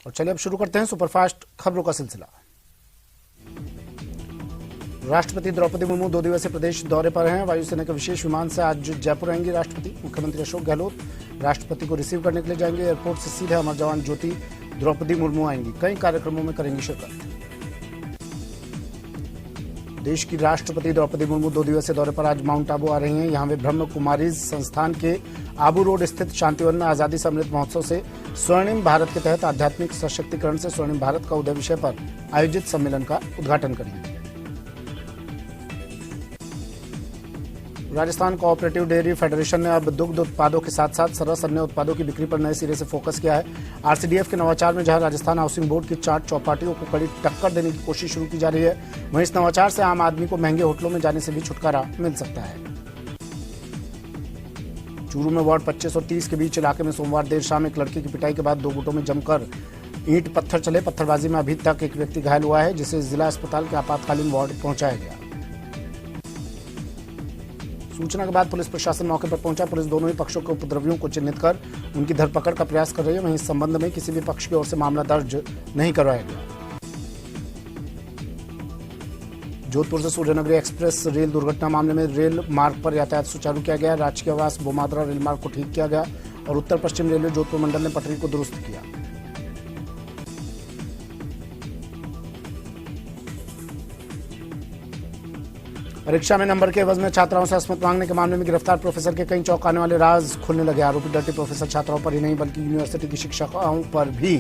और चलिए अब शुरू करते हैं सुपरफास्ट खबरों का सिलसिला। राष्ट्रपति द्रौपदी मुर्मू 2 दिवसीय प्रदेश दौरे पर हैं। वायुसेना के विशेष विमान से आज जयपुर आएंगी राष्ट्रपति। मुख्यमंत्री अशोक गहलोत राष्ट्रपति को रिसीव करने के लिए जाएंगे। एयरपोर्ट से सीधे अमर जवान ज्योति द्रौपदी मुर्मू आएंगी। कई कार्यक्रमों में करेंगी शिरकत। देश की राष्ट्रपति द्रौपदी मुर्मू 2 दिवसीय दौरे पर आज माउंट आबू आ रही हैं। यहां वे ब्रह्म कुमारीज संस्थान के आबू रोड स्थित शांतिवन में आजादी से अमृत महोत्सव से स्वर्णिम भारत के तहत आध्यात्मिक सशक्तिकरण से स्वर्णिम भारत का उदय विषय पर आयोजित सम्मेलन का उद्घाटन करेंगे। राजस्थान कोऑपरेटिव डेयरी फेडरेशन ने अब दुग्ध उत्पादों के साथ साथ सरस अन्य उत्पादों की बिक्री पर नए सिरे से फोकस किया है। आरसीडीएफ के नवाचार में जहां राजस्थान हाउसिंग बोर्ड की चाट चौपाटियों को कड़ी टक्कर देने की कोशिश शुरू की जा रही है, वहीं इस नवाचार से आम आदमी को महंगे होटलों में जाने से भी छुटकारा मिल सकता है। चूरू में वार्ड 25 और 30 के बीच इलाके में सोमवार देर शाम एक लड़की की पिटाई के बाद 2 गुटों में जमकर ईंट पत्थर चले। पत्थरबाजी में अभी तक एक व्यक्ति घायल हुआ है, जिसे जिला अस्पताल के आपातकालीन वार्ड पहुंचाया गया। सूचना के बाद पुलिस प्रशासन मौके पर पहुंचा। पुलिस दोनों ही पक्षों के उपद्रवियों को चिन्हित कर उनकी धरपकड़ का प्रयास कर रही है। वहीं इस संबंध में किसी भी पक्ष की ओर से मामला दर्ज नहीं करवाया गया। जोधपुर से सूर्यनगरी एक्सप्रेस रेल दुर्घटना मामले में रेल मार्ग पर यातायात सुचारू किया गया। राजकीय आवास बोमाद्रा रेल मार्ग को ठीक किया गया और उत्तर पश्चिम रेलवे जोधपुर मंडल ने पटरी को दुरुस्त किया। परीक्षा में नंबर के एवज में छात्राओं से असमत मांगने के मामले में गिरफ्तार प्रोफेसर के कई चौंकाने वाले राज खुलने लगे। आरोपी डर्टी प्रोफेसर छात्राओं पर ही नहीं बल्कि यूनिवर्सिटी की शिक्षकों पर भी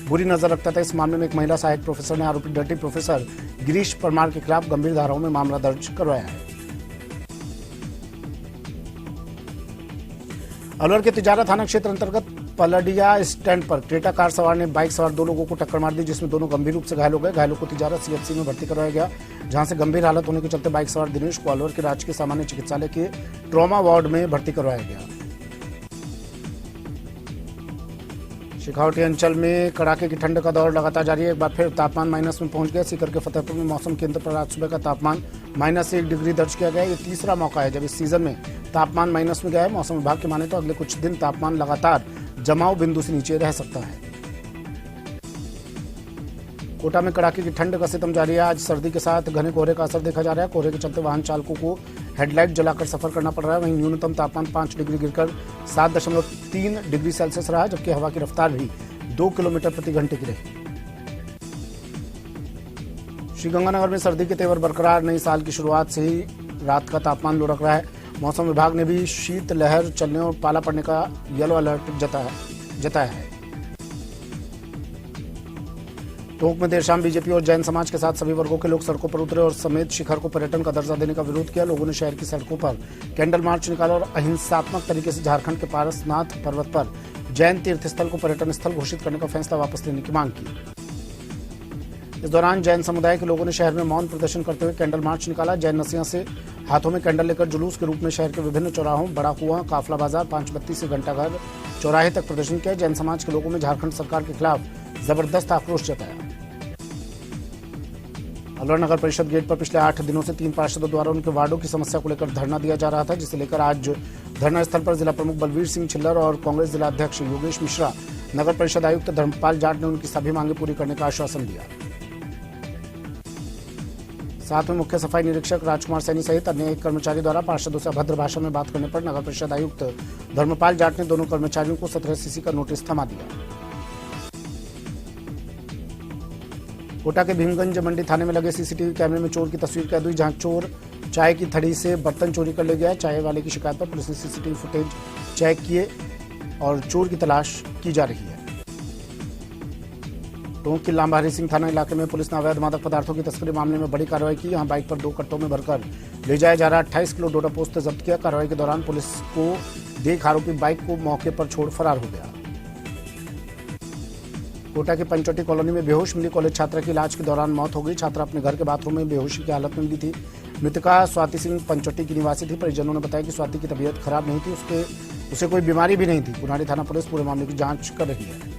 बुरी नजर रखता था। इस मामले में एक महिला सहायक प्रोफेसर ने आरोपी डर्टी प्रोफेसर गिरीश परमार के खिलाफ गंभीर धाराओं में मामला दर्ज करवाया है। अलवर के तिजारा थाना क्षेत्र अंतर्गत पलडिया स्टैंड पर क्रेटा कार सवार ने बाइक सवार 2 लोगों को टक्कर मार दी, जिसमें दोनों गंभीर रूप से घायल हो गए। घायलों को तिजारा सीएचसी में भर्ती करवाया गया, जहां से गंभीर हालत होने के चलते बाइक सवार दिनेश को अलवर के राजकीय सामान्य चिकित्सालय के ट्रॉमा वार्ड में भर्ती करवाया गया। शेखावटी अंचल में कड़ाके की ठंड का दौर लगातार जारी है। एक बार फिर तापमान माइनस में पहुंच गया। सीकर के फतेहपुर में मौसम केंद्र पर आज सुबह का तापमान -1 डिग्री दर्ज किया गया। ये तीसरा मौका है जब इस सीजन में तापमान माइनस में गया है। मौसम विभाग के माने तो अगले कुछ दिन तापमान लगातार जमाव बिंदु से नीचे रह सकता है। कोटा में कड़ाके की ठंड का सितम जारी है। आज सर्दी के साथ घने कोहरे का असर देखा जा रहा है। कोहरे के चलते वाहन चालकों को हेडलाइट जलाकर सफर करना पड़ रहा है। वहीं न्यूनतम तापमान 5 डिग्री गिरकर 7.3 डिग्री सेल्सियस रहा, जबकि हवा की रफ्तार भी 2 किलोमीटर प्रति घंटे की रही। श्रीगंगानगर में सर्दी के तेवर बरकरार। नई साल की शुरुआत से ही रात का तापमान लुढ़क रहा है। मौसम विभाग ने भी शीत लहर चलने और पाला पड़ने का येलो अलर्ट जताया है। टोंक में देर शाम बीजेपी और जैन समाज के साथ सभी वर्गों के लोग सड़कों पर उतरे और समेत शिखर को पर्यटन का दर्जा देने का विरोध किया। लोगों ने शहर की सड़कों पर कैंडल मार्च निकाला और अहिंसात्मक तरीके से झारखंड के पारसनाथ पर्वत पर जैन तीर्थ स्थल को पर्यटन स्थल घोषित करने का फैसला वापस लेने की मांग की। इस दौरान जैन समुदाय के लोगों ने शहर में मौन प्रदर्शन करते हुए कैंडल मार्च निकाला। जैन नसिया से हाथों में कैंडल लेकर जुलूस के रूप में शहर के विभिन्न चौराहों, बड़ा कुआं, काफला बाजार, 5 से घंटाघर चौराहे तक प्रदर्शन किया। जैन समाज के लोगों में झारखंड सरकार के खिलाफ जबरदस्त आक्रोश जताया। अलवर नगर परिषद गेट पर पिछले 8 दिनों से 3 पार्षदों द्वारा उनके वार्डों की समस्या को लेकर धरना दिया जा रहा था, जिसे लेकर आज धरना स्थल पर जिला प्रमुख बलवीर सिंह छिल्लर और कांग्रेस जिला अध्यक्ष योगेश मिश्रा, नगर परिषद आयुक्त धर्मपाल जाट ने उनकी सभी मांगे पूरी करने का आश्वासन दिया। साथ में मुख्य सफाई निरीक्षक राजकुमार सैनी सहित अन्य एक कर्मचारी द्वारा पार्षदों से अभद्र भाषा में बात करने पर नगर परिषद आयुक्त धर्मपाल जाट ने दोनों कर्मचारियों को 17 सीसी का नोटिस थमा दिया। कोटा के भीमगंज मंडी थाने में लगे सीसीटीवी कैमरे में चोर की तस्वीर कैद हुई, जहां चोर चाय की थड़ी से बर्तन चोरी कर ले गया। चाय वाले की शिकायत पर पुलिस ने सीसीटीवी फुटेज चेक किए और चोर की तलाश की जा रही है। टोंक के लांबारी सिंह थाना इलाके में पुलिस ने अवैध मादक पदार्थों की तस्करी मामले में बड़ी कार्रवाई की। यहां बाइक पर 2 कट्टों में भरकर ले जाया जा रहा 28 किलो डोडा पोस्त जब्त किया। कार्रवाई के दौरान पुलिस को देख आरोपी बाइक को मौके पर छोड़ फरार हो गया। कोटा के पंचवटी कॉलोनी में बेहोश मिली कॉलेज छात्रा की इलाज के दौरान मौत हो गई। छात्रा अपने घर के बाथरूम में बेहोशी की हालत में मिली थी। मृतका स्वाति सिंह पंचवटी की निवासी थी। परिजनों ने बताया कि स्वाति की तबीयत खराब नहीं थी, उसे कोई बीमारी भी नहीं थी। पुनारी थाना पुलिस पूरे मामले की जांच कर रही है।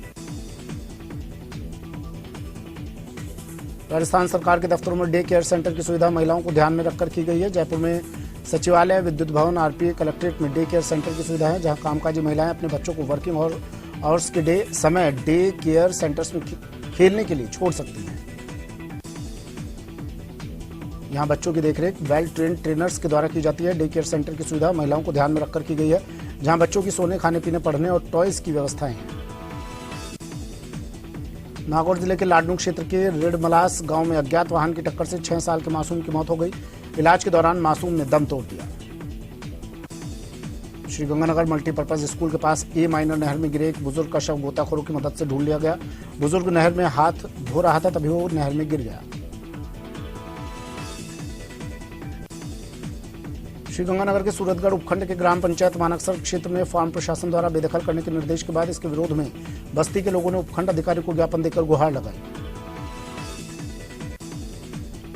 राजस्थान सरकार के दफ्तरों में डे केयर सेंटर की सुविधा महिलाओं को ध्यान में रखकर की गई है। जयपुर में सचिवालय, विद्युत भवन, आरपीए, कलेक्ट्रेट में डे केयर सेंटर की सुविधा है, जहां कामकाजी महिलाएं अपने बच्चों को वर्किंग और आवर्स के समय डे केयर सेंटर्स में खेलने के लिए छोड़ सकती हैं। यहां बच्चों की देखरेख वेल ट्रेन्ड ट्रेनर्स के द्वारा की जाती है। डे केयर सेंटर की सुविधा महिलाओं को ध्यान में रखकर की गई है, जहां बच्चों की सोने, खाने पीने, पढ़ने और टॉयज की व्यवस्थाएं हैं। नागौर जिले के लाडनू क्षेत्र के रिडमलास गांव में अज्ञात वाहन की टक्कर से 6 साल के मासूम की मौत हो गई। इलाज के दौरान मासूम ने दम तोड़ दिया। श्रीगंगानगर मल्टीपर्पज स्कूल के पास ए माइनर नहर में गिरे एक बुजुर्ग का शव गोताखोरों की मदद से ढूंढ लिया गया। बुजुर्ग नहर में हाथ धो रहा था, तभी वो नहर में गिर गया। श्रीगंगानगर के सूरतगढ़ उपखंड के ग्राम पंचायत मानकसर क्षेत्र में फार्म प्रशासन द्वारा बेदखल करने के निर्देश के बाद इसके विरोध में बस्ती के लोगों ने उपखंड अधिकारी को ज्ञापन देकर गुहार लगाई।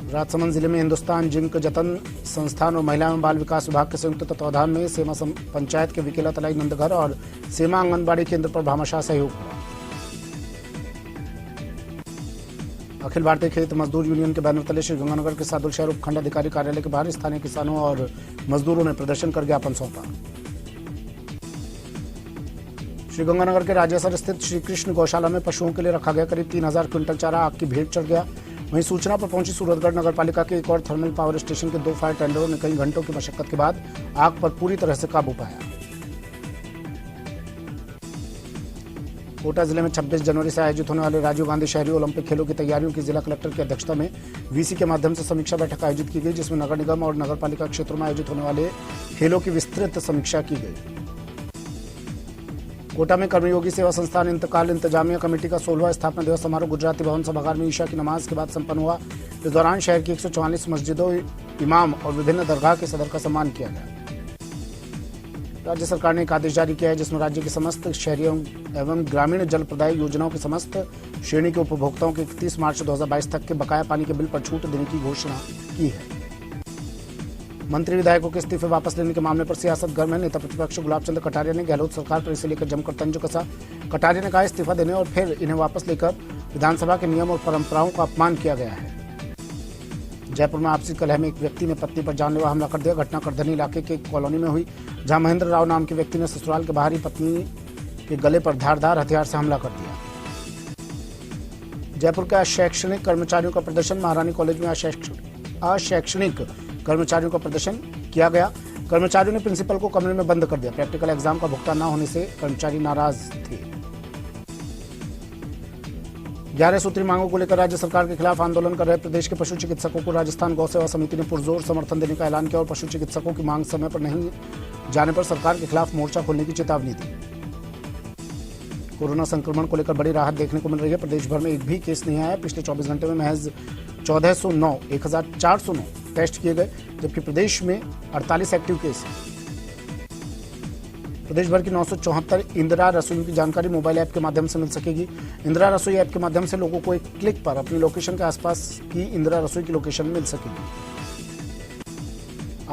राजसमंद जिले में हिंदुस्तान जिंक जतन संस्थान और महिला एवं बाल विकास विभाग के संयुक्त तत्वाधान में सेमा पंचायत के विकेला तलाई नंदघर और सेमा आंगनबाड़ी केंद्र पर भामाशाह सहयोग हुआ। अखिल भारतीय खेत मजदूर यूनियन के बैनर तले श्रीगंगानगर के सादुल शहर उपखंड अधिकारी कार्यालय के बाहर स्थानीय किसानों और मजदूरों ने प्रदर्शन कर ज्ञापन सौंपा। श्रीगंगानगर के राजेसर स्थित श्री कृष्ण गौशाला में पशुओं के लिए रखा गया करीब 3000 क्विंटल चारा आग की भेंट चढ़ गया। वहीं सूचना पर पहुंची सूरतगढ़ नगर पालिका के एक और थर्मल पावर स्टेशन के 2 फायर टेंडरों ने कई घंटों की मशक्कत के बाद आग पर पूरी तरह से काबू पाया। कोटा जिले में 26 जनवरी से आयोजित होने वाले राजीव गांधी शहरी ओलंपिक खेलों की तैयारियों की जिला कलेक्टर की अध्यक्षता में वीसी के माध्यम से समीक्षा बैठक आयोजित की गई, जिसमें नगर निगम और नगर पालिका क्षेत्रों में आयोजित होने वाले खेलों की विस्तृत समीक्षा की गई। कोटा में कर्मयोगी सेवा संस्थान इंतकाल इंतजामिया कमेटी का 16वां स्थापना दिवस समारोह गुजराती भवन सभागार में ईशा की नमाज के बाद संपन्न हुआ। इस दौरान शहर की 144 मस्जिदों, इमाम और विभिन्न दरगाह के सदर का सम्मान किया गया। राज्य सरकार ने एक आदेश जारी किया है, जिसमें राज्य के समस्त शहरियों एवं ग्रामीण जल प्रदाय योजनाओं के समस्त श्रेणी के उपभोक्ताओं के 31 मार्च 2022 तक के बकाया पानी के बिल पर छूट देने की घोषणा की है। मंत्री विधायकों के इस्तीफे वापस लेने के मामले पर सियासत गर्म है। नेता प्रतिपक्ष गुलाबचंद कटारिया ने गहलोत सरकार पर इसे लेकर जमकर तंज कसा। कटारिया ने कहा, इस्तीफा देने और फिर इन्हें वापस लेकर विधानसभा के नियम और परंपराओं का अपमान किया गया है। जयपुर में आपसी कलह में एक व्यक्ति ने पत्नी पर जानलेवा हमला कर दिया। घटना करधनी इलाके के कॉलोनी में हुई, जहां महेंद्र राव नाम के व्यक्ति ने ससुराल के बाहर ही पत्नी के गले पर धारदार हथियार से हमला कर दिया। जयपुर के अशैक्षणिक कर्मचारियों का प्रदर्शन। महारानी कॉलेज में अशैक्षणिक कर्मचारियों का प्रदर्शन किया गया। कर्मचारियों ने प्रिंसिपल को कमरे में बंद कर दिया। प्रैक्टिकल एग्जाम का भुगतान न होने से कर्मचारी नाराज थे। 11 सूत्री मांगों को लेकर राज्य सरकार के खिलाफ आंदोलन कर रहे प्रदेश के पशु चिकित्सकों को राजस्थान गौ सेवा समिति ने पुरजोर समर्थन देने का ऐलान किया और पशु चिकित्सकों की मांग समय पर नहीं जाने पर सरकार के खिलाफ मोर्चा खोलने की चेतावनी दी। कोरोना संक्रमण को लेकर बड़ी राहत देखने को मिल रही है। प्रदेश भर में एक भी केस नहीं आया। पिछले 24 घंटे में महज 1409 टेस्ट किए गए, जबकि प्रदेश में 48 एक्टिव केस हैं। प्रदेश भर की 974 इंदिरा रसोई की जानकारी मोबाइल ऐप के माध्यम से मिल सकेगी। इंदिरा रसोई ऐप के माध्यम से लोगों को एक क्लिक पर अपनी लोकेशन के आसपास की इंदिरा रसोई की लोकेशन मिल सकेगी।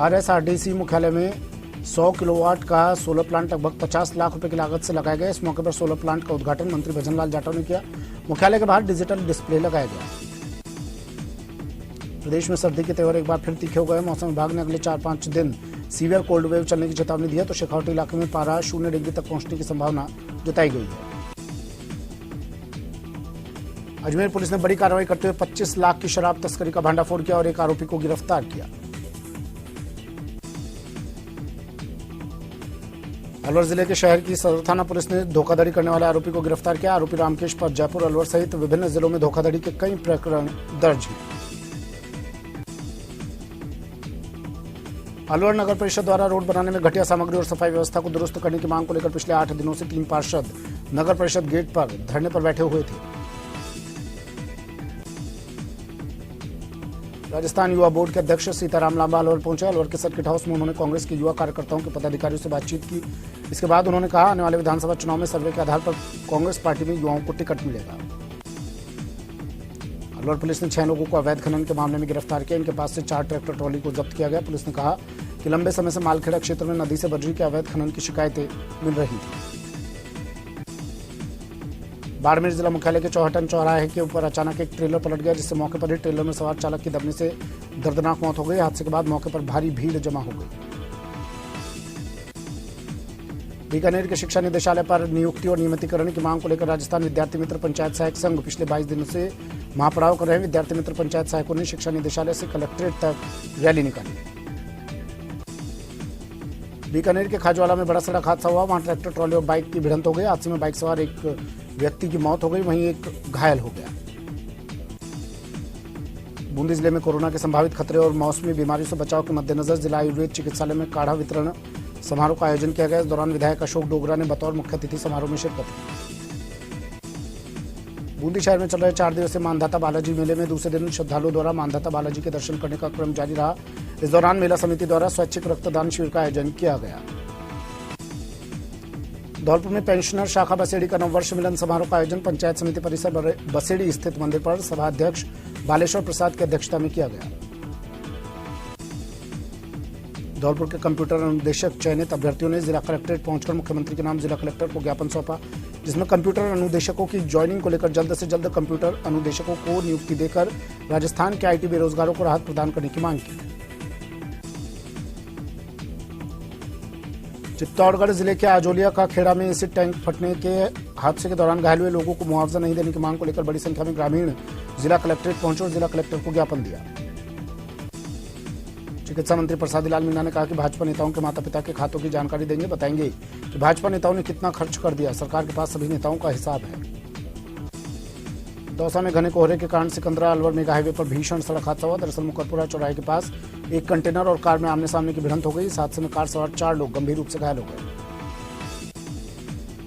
RSRDC मुख्यालय में 100 किलोवाट का सोलर प्लांट लगभग 50 लाख रुपए की लागत से लगाया गया। इस मौके पर सोलर प्लांट का उद्घाटन मंत्री भजनलाल जाटव ने किया। मुख्यालय के बाहर डिजिटल डिस्प्ले लगाया गया। प्रदेश में सर्दी के तेवर एक बार फिर तीखे हो गए। मौसम विभाग ने अगले 4-5 दिन सीवियर कोल्ड वेव चलने की चेतावनी दी है, तो शेखावटी इलाके में पारा 0 डिग्री तक पहुंचने की संभावना जताई गई है। अजमेर पुलिस ने बड़ी कार्रवाई करते हुए 25 लाख की शराब तस्करी का भंडाफोड़ किया और एक आरोपी को गिरफ्तार किया। अलवर जिले के शहर की सदर थाना पुलिस ने धोखाधड़ी करने वाले आरोपी को गिरफ्तार किया। आरोपी रामकेश पर जयपुर, अलवर सहित विभिन्न जिलों में धोखाधड़ी के कई प्रकरण दर्ज हैं। अलवर नगर परिषद द्वारा रोड बनाने में घटिया सामग्री और सफाई व्यवस्था को दुरुस्त करने की मांग को लेकर पिछले 8 दिनों से 3 पार्षद नगर परिषद गेट पर धरने पर बैठे हुए थे। राजस्थान युवा बोर्ड के अध्यक्ष सीताराम लांबा अलवर पहुंचे। अलवर के सर्किट हाउस में उन्होंने कांग्रेस के युवा कार्यकर्ताओं के पदाधिकारियों से बातचीत की। इसके बाद उन्होंने कहा, आने वाले विधानसभा चुनाव में सर्वे के आधार पर कांग्रेस पार्टी में युवाओं को टिकट मिलेगा। अलवर पुलिस ने 6 लोगों को अवैध खनन के मामले में गिरफ्तार किया। इनके पास से 4 ट्रैक्टर ट्रॉली को जब्त किया गया। पुलिस ने कहा कि लंबे समय से मालखेड़ा क्षेत्र में नदी से बजरी के अवैध खनन की शिकायतें मिल रही थी। बाड़मेर जिला मुख्यालय के चौहटन चौराहे के ऊपर अचानक एक ट्रेलर पलट गया, जिससे मौके पर ही ट्रेलर में सवार चालक की दबने से दर्दनाक मौत हो गई। हादसे के बाद मौके पर भारी भीड़ जमा हो गई। बीकानेर के शिक्षा निदेशालय पर नियुक्ति और नियमितीकरण की मांग को लेकर राजस्थान विद्यार्थी मित्र पंचायत सहायक संघ पिछले 22 दिनों से महापड़ाव कर रहे हैं। विद्यार्थी मित्र पंचायत सहायकों ने शिक्षा निदेशालय से कलेक्ट्रेट तक रैली निकाली। बीकानेर के खाजवाला में बड़ा सड़क हादसा हुआ। वहां ट्रैक्टर ट्रॉली और बाइक की भिड़ंत हो गई। हादसे में बाइक सवार एक व्यक्ति की मौत हो गई, वहीं एक घायल हो गया। बूंदी जिले में कोरोना के संभावित खतरे और मौसमी बीमारी से बचाव के मद्देनजर जिला आयुर्वेद चिकित्सालय में काढ़ा वितरण समारोह का आयोजन किया गया। इस दौरान विधायक अशोक डोगरा ने बतौर मुख्य अतिथि समारोह में शिरकत की। बूंदी शहर में चल रहे 4 दिवसीय मानधाता बालाजी मेले में दूसरे दिन श्रद्धालुओं द्वारा मानधाता बालाजी के दर्शन करने का क्रम जारी रहा। इस दौरान मेला समिति द्वारा स्वैच्छिक रक्तदान शिविर का आयोजन किया गया। धौलपुर में पेंशनर शाखा बसेड़ी का नववर्ष मिलन समारोह का आयोजन पंचायत समिति परिसर बसेड़ी स्थित मंदिर पर सभाध्यक्ष बालेश्वर प्रसाद की अध्यक्षता में किया गया। धौलपुर के कंप्यूटर अनुदेशक चयनित अभ्यर्थियों ने जिला कलेक्ट्रेट पहुंचकर मुख्यमंत्री के नाम जिला कलेक्टर को ज्ञापन सौंपा, जिसमें कंप्यूटर अनुदेशकों की ज्वाइनिंग को लेकर जल्द से जल्द कंप्यूटर अनुदेशकों को नियुक्ति देकर राजस्थान के आईटी बेरोजगारों को राहत प्रदान करने की मांग की। चित्तौड़गढ़ जिले के आजोलिया का खेड़ा में एसिड टैंक फटने के हादसे के दौरान घायल हुए लोगों को मुआवजा नहीं देने की मांग को लेकर बड़ी संख्या में ग्रामीण जिला कलेक्ट्रेट पहुंचे और जिला कलेक्टर को ज्ञापन दिया। चिकित्सा मंत्री प्रसादी लाल मीणा ने कहा कि भाजपा नेताओं के माता पिता के खातों की जानकारी देंगे, बताएंगे कि भाजपा नेताओं ने कितना खर्च कर दिया। सरकार के पास सभी नेताओं का हिसाब है। दौसा में घने कोहरे के कारण सिकंदरा अलवर मेगा हाईवे पर भीषण सड़क हादसा हुआ। दरअसल मुकरपुरा चौराहे के पास एक कंटेनर और कार में आमने सामने की भिड़ंत हो गई। इस हादसे में कार सवार 4 लोग गंभीर रूप से घायल हो गए।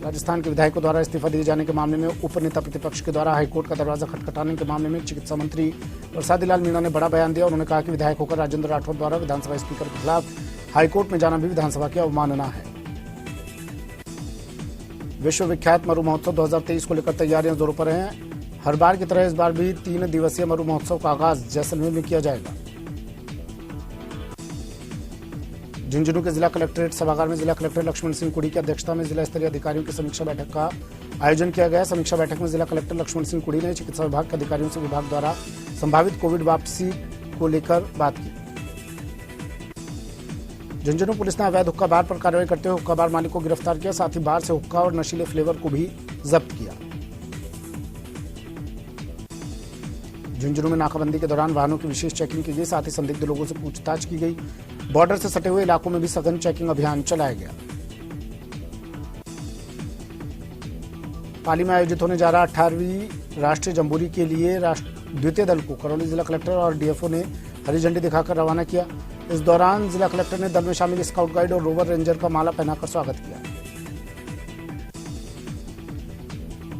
राजस्थान के विधायकों द्वारा इस्तीफा दिए जाने के मामले में उप नेता प्रतिपक्ष के द्वारा हाईकोर्ट का दरवाजा खटखटाने के मामले में चिकित्सा मंत्री प्रसादी लाल मीणा ने बड़ा बयान दिया। उन्होंने कहा कि विधायक होकर राजेंद्र राठौर द्वारा विधानसभा स्पीकर के खिलाफ हाईकोर्ट में जाना भी विधानसभा की अवमानना है। विश्व विख्यात मरु महोत्सव 2023 को लेकर तैयारियां जोरों पर हैं। हर बार की तरह इस बार भी 3 दिवसीय मरु महोत्सव का आगाज जैसलमेर में किया जाएगा। झुंझुनू के जिला कलेक्ट्रेट सभागार में जिला कलेक्टर लक्ष्मण सिंह कुड़ी की अध्यक्षता में जिला स्तरीय अधिकारियों की समीक्षा बैठक का आयोजन किया गया। समीक्षा बैठक में जिला कलेक्टर लक्ष्मण सिंह कुड़ी ने चिकित्सा विभाग के अधिकारियों से विभाग द्वारा संभावित कोविड वापसी को लेकर बात की। झुंझुनू पुलिस ने अवैध हुक्का बार पर कार्रवाई करते हुए हुक्का बार मालिक को गिरफ्तार किया। साथ ही बार से हुक्का और नशीले फ्लेवर को भी जब्त किया। झुंझुनू में नाकाबंदी के दौरान वाहनों की विशेष चेकिंग की गई। साथ ही संदिग्ध लोगों से पूछताछ की गई। बॉर्डर से सटे हुए इलाकों में भी सघन चेकिंग अभियान चलाया गया। पाली में आयोजित होने जा रहा 18वीं राष्ट्रीय जम्बूरी के लिए द्वितीय दल को करौली जिला कलेक्टर और डीएफओ ने हरी झंडी दिखाकर रवाना किया। इस दौरान जिला कलेक्टर ने दल में शामिल स्काउट गाइड और रोवर रेंजर का माला पहनाकर स्वागत किया।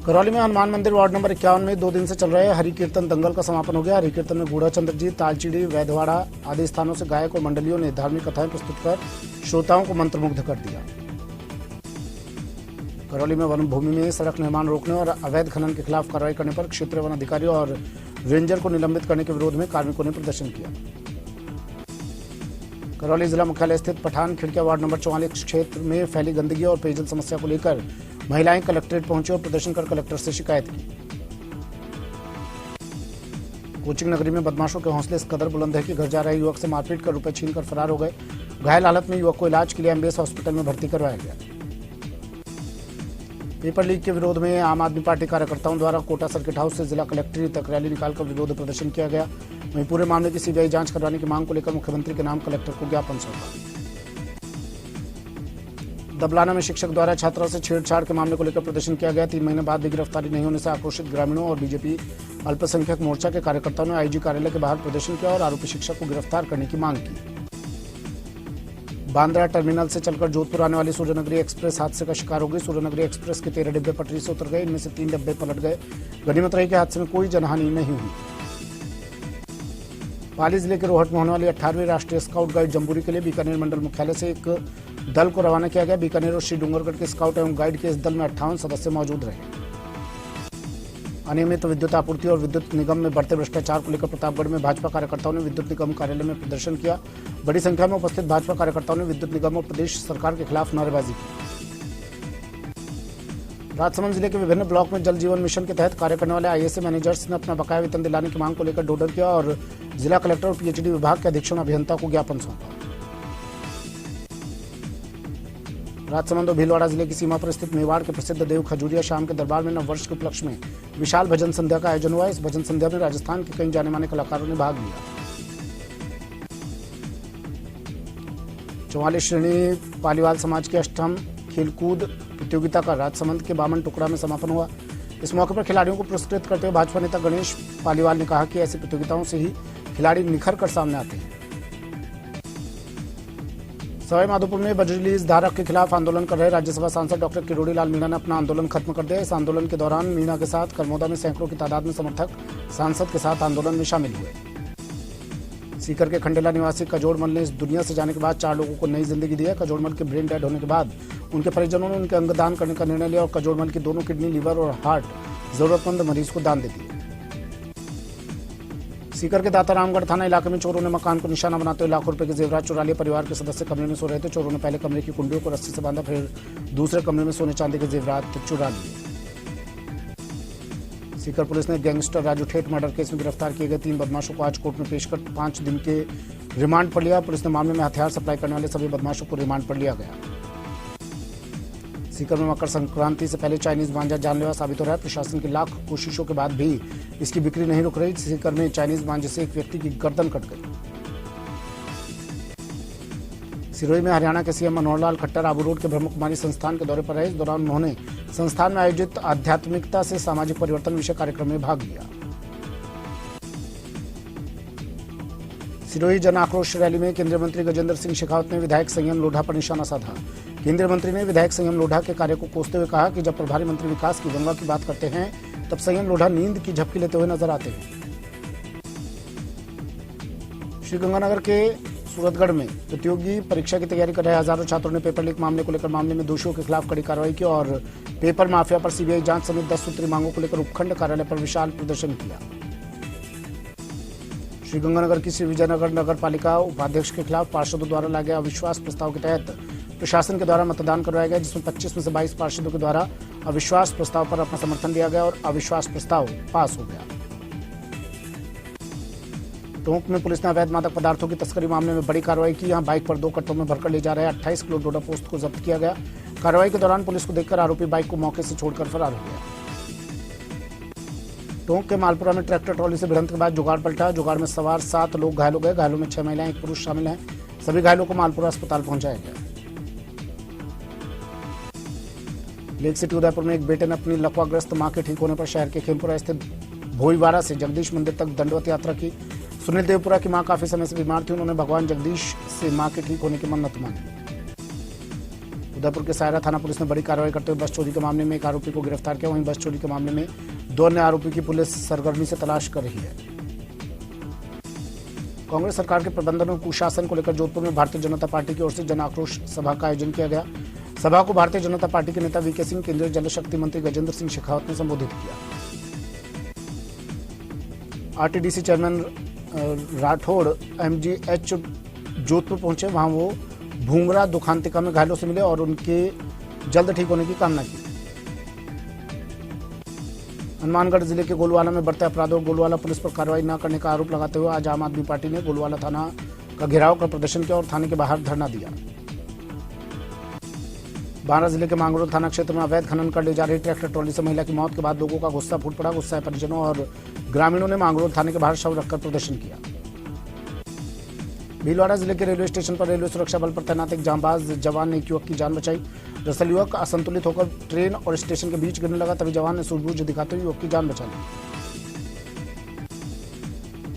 करौली में हनुमान मंदिर वार्ड नंबर 51 में 2 दिन से चल रहे हरि कीर्तन दंगल का समापन हो गया। हरि कीर्तन में बूढ़ा चंद्र जी, तालचीड़ी, वैधवाड़ा आदि स्थानों से गायक और मंडलियों ने धार्मिक कथाएं प्रस्तुत कर श्रोताओं को मंत्रमुग्ध कर दिया। करौली में वन भूमि में सड़क निर्माण रोकने और अवैध खनन के खिलाफ कार्रवाई करने पर क्षेत्रीय वन अधिकारियों और रेंजर को निलंबित करने के विरोध में कार्मिकों ने प्रदर्शन किया। करौली जिला मुख्यालय स्थित पठान खिड़किया वार्ड नंबर 44 क्षेत्र में फैली गंदगी और पेयजल समस्या को लेकर महिलाएं कलेक्ट्रेट पहुंची और प्रदर्शन कर कलेक्टर से शिकायत की। कोचिंग नगरी में बदमाशों के हौसले इस कदर बुलंद है कि घर जा रहे युवक से मारपीट कर रुपए छीनकर फरार हो गए। घायल हालत में युवक को इलाज के लिए एमबीएस हॉस्पिटल में भर्ती करवाया गया। पेपर लीक के विरोध में आम आदमी पार्टी कार्यकर्ताओं द्वारा कोटा सर्किट हाउस से जिला कलेक्ट्रेट तक रैली निकालकर विरोध प्रदर्शन किया गया। वहीं पूरे मामले की सीबीआई जांच करवाने की मांग को लेकर मुख्यमंत्री के नाम कलेक्टर को ज्ञापन सौंपा। दबलाना में शिक्षक द्वारा छात्रा से छेड़छाड़ के मामले को लेकर प्रदर्शन किया गया। 3 महीने बाद भी गिरफ्तारी नहीं होने से आक्रोशित ग्रामीणों और बीजेपी अल्पसंख्यक मोर्चा के कार्यकर्ताओं ने आईजी कार्यालय के बाहर प्रदर्शन किया और आरोपी शिक्षक को गिरफ्तार करने की मांग की। बांद्रा टर्मिनल से चलकर जोधपुर आने वाली सूर्यनगरी एक्सप्रेस हादसे का शिकार हो गई। सूर्यनगरी एक्सप्रेस के 13 डिब्बे पटरी से उतर गए। इनमें से 3 डिब्बे पलट गए। गनीमत रही कि हादसे में कोई जनहानि नहीं हुई। पाली जिले के रोहट में होने वाली 18वीं राष्ट्रीय स्काउट गाइड जम्बूरी के लिए बीकानेर मंडल मुख्यालय से एक दल को रवाना किया गया। बीकानेर और श्री डूंगरगढ़ के स्काउट एवं गाइड के इस दल में 58 सदस्य मौजूद रहे। अनियमित विद्युत आपूर्ति और विद्युत निगम में बढ़ते भ्रष्टाचार को लेकर प्रतापगढ़ में भाजपा कार्यकर्ताओं ने विद्युत निगम कार्यालय में प्रदर्शन किया। बड़ी संख्या में उपस्थित भाजपा कार्यकर्ताओं ने विद्युत निगम और प्रदेश सरकार के खिलाफ नारेबाजी की। राजसमंद जिले के विभिन्न ब्लॉक में जल जीवन मिशन के तहत कार्य करने वाले आईएसए मैनेजर्स ने अपना बकाया वेतन दिलाने की मांग को लेकर डोडर किया और जिला कलेक्टर और पीएचडी विभाग के अधीक्षण अभियंता को ज्ञापन सौंपा। राजसमंद और भीलवाड़ा जिले की सीमा पर स्थित मेवाड़ के प्रसिद्ध देव खजूरिया शाम के दरबार में नव वर्ष के उपलक्ष्य में विशाल भजन संध्या का आयोजन हुआ। इस भजन संध्या में राजस्थान के कई जाने माने कलाकारों ने भाग लिया। 44 श्रेणी पालीवाल समाज के अष्टम खेलकूद प्रतियोगिता का राजसमंद के बामन टुकड़ा में समापन हुआ। इस मौके पर खिलाड़ियों को पुरस्कृत करते हुए भाजपा नेता गणेश पालीवाल ने कहा कि ऐसी प्रतियोगिताओं से ही खिलाड़ी निखर कर सामने आते हैं। सवाई माधोपुर में बजरी लीज धारक के खिलाफ आंदोलन कर रहे राज्यसभा सांसद डॉक्टर किरोड़ी लाल मीणा ने अपना आंदोलन खत्म कर दिया। इस आंदोलन के दौरान मीणा के साथ करमोदा में सैकड़ों की तादाद में समर्थक सांसद के साथ आंदोलन में शामिल हुए। सीकर के खंडेला निवासी कजोड़मल ने इस दुनिया से जाने के बाद 4 लोगों को नई जिंदगी दी है। कजोड़मल के ब्रेन डेड होने के बाद उनके परिजनों ने उनके अंगदान करने का निर्णय लिया और कजोड़मल की दोनों किडनी, लिवर और हार्ट जरूरतमंद मरीज को दान दे दिए। सीकर के दाता रामगढ़ थाना इलाके में चोरों ने मकान को निशाना बनाते हुए लाखों रुपए के जेवरात चुरा लिए। परिवार के सदस्य कमरे में सो रहे थे। चोरों ने पहले कमरे की कुंडियों को रस्सी से बांधा, फिर दूसरे कमरे में सोने चांदी के जेवरात चुरा लिए। सीकर पुलिस ने गैंगस्टर राजू ठेठ मर्डर केस में गिरफ्तार किए गए 3 बदमाशों को आज कोर्ट में पेश कर 5 दिन के रिमांड पर लिया। पुलिस ने मामले में हथियार सप्लाई करने वाले सभी बदमाशों को रिमांड पर लिया गया। सीकर में मकर संक्रांति से पहले चाइनीज मांझा जानलेवा साबित हो रहा है। प्रशासन की लाख कोशिशों के बाद भी इसकी बिक्री नहीं रुक रही। सीकर में चाइनीज मांझे से एक व्यक्ति की गर्दन कट गई। सिरोही में हरियाणा के सीएम मनोहर लाल खट्टर आबू रोड के ब्रह्म कुमारी संस्थान के दौरे पर रहे। इस दौरान उन्होंने संस्थान में आयोजित आध्यात्मिकता से सामाजिक परिवर्तन विषय कार्यक्रम में भाग लिया। सिरोही जन आक्रोश रैली में केंद्रीय मंत्री गजेंद्र सिंह शेखावत ने विधायक संयम लोढ़ा पर निशाना साधा। केंद्रीय मंत्री ने विधायक संयम लोढ़ा के कार्य को कोसते हुए कहा कि जब प्रभारी मंत्री विकास की गंगा की बात करते हैं तब संयम लोढ़ा नींद की झपकी लेते हुए नजर आते हैं। श्रीगंगानगर के सूरतगढ़ में प्रतियोगी परीक्षा की तैयारी कर रहे हजारों छात्रों ने पेपर लीक मामले को लेकर मामले में दोषियों के खिलाफ कड़ी कार्रवाई की और पेपर माफिया पर सीबीआई जांच समेत 10 सूत्री मांगों को लेकर उपखंड कार्यालय पर विशाल प्रदर्शन किया। श्रीगंगानगर की श्री विजयनगर नगर पालिका उपाध्यक्ष के खिलाफ पार्षदों द्वारा लाए गए अविश्वास प्रस्ताव के तहत प्रशासन के द्वारा मतदान करवाया गया, जिसमें 25 में से 22 पार्षदों के द्वारा अविश्वास प्रस्ताव पर अपना समर्थन दिया गया और अविश्वास प्रस्ताव पास हो गया। टोंक में पुलिस ने अवैध मादक पदार्थों की तस्करी मामले में बड़ी कार्रवाई की। यहां बाइक पर 2 कट्टों में भरकर ले जा रहे 28 किलो डोडा पोस्त को जब्त किया गया। कार्रवाई के दौरान पुलिस को देखकर आरोपी बाइक को मौके से छोड़कर फरार हो गया। टोंक के मालपुरा में ट्रैक्टर ट्रॉली से भिड़ंत के बाद जुगाड़ पलटा। जुगाड़ में सवार 7 लोग घायल हो गए। घायलों में 6 महिलाएं, 1 पुरुष शामिल हैं। सभी घायलों को मालपुरा अस्पताल पहुंचाया गया। लेक सिटी उदयपुर में एक बेटे ने अपनी लकवाग्रस्त मां के ठीक होने पर शहर के खेमपुरा स्थित भोईवाड़ा से जगदीश मंदिर तक दंडवत यात्रा की। सुनील देवपुरा की मां काफी समय से बीमार थी। उन्होंने भगवान जगदीश से मां के ठीक होने की मन्नत मांगी। उदयपुर के सायरा थाना पुलिस ने बड़ी कार्रवाई करते हुए बस चोरी के मामले में एक आरोपी को गिरफ्तार किया। वहीं बस चोरी के मामले में 2 अन्य आरोपी की पुलिस सरगर्मी से तलाश कर रही है। कांग्रेस सरकार के प्रबंधन और कुशासन को लेकर जोधपुर में भारतीय जनता पार्टी की ओर से जन आक्रोश सभा का आयोजन किया गया। सभा को भारतीय जनता पार्टी के नेता वीके सिंह, केंद्रीय जल शक्ति मंत्री गजेंद्र सिंह शेखावत ने संबोधित किया। RTDC chairman Rathore MGH Jodhpur पहुंचे। वहां वो भूंगरा दुखांतिका में घायलों से मिले और उनके जल्द ठीक होने की कामना की। हनुमानगढ़ जिले के गोलवाला में बढ़ते अपराधों और गोलवाला पुलिस पर कार्रवाई न करने का आरोप लगाते हुए आज आम आदमी पार्टी ने गोलवाला थाना का घेराव कर प्रदर्शन किया और थाने के बाहर धरना दिया। बांरा जिले के मांगरोल थाना क्षेत्र में अवैध खनन कर ले जा रही ट्रैक्टर ट्रॉली से महिला की मौत के बाद लोगों का गुस्सा फूट पड़ा। गुस्साए परिजनों और ग्रामीणों ने मांगरोल थाने के बाहर शव रखकर प्रदर्शन किया। भीलवाड़ा जिले के रेलवे स्टेशन पर रेलवे सुरक्षा बल पर तैनात एक जांबाज जवान ने एक युवक की जान बचाई। दरअसल युवक असंतुलित होकर ट्रेन और स्टेशन के बीच गिरने लगा, तभी जवान ने सूझबूझ दिखाते हुए युवक की जान बचा ली।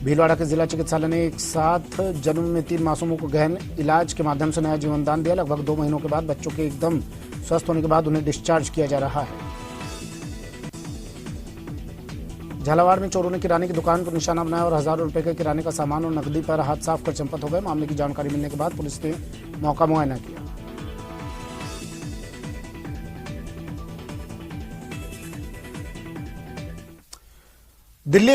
भीलवाड़ा के जिला चिकित्सालय ने एक साथ जन्म में 3 मासूमों को गहन इलाज के माध्यम से नया जीवन दान दिया। लगभग 2 महीनों के बाद बच्चों के एकदम स्वस्थ होने के बाद उन्हें डिस्चार्ज किया जा रहा है। झालावाड़ में चोरों ने किराने की दुकान को निशाना बनाया और हजारों रुपए के किराने का सामान और नकदी पर हाथ साफ कर चंपत हो गए। मामले की जानकारी मिलने के बाद पुलिस ने मौका मुआयना किया। दिल्ली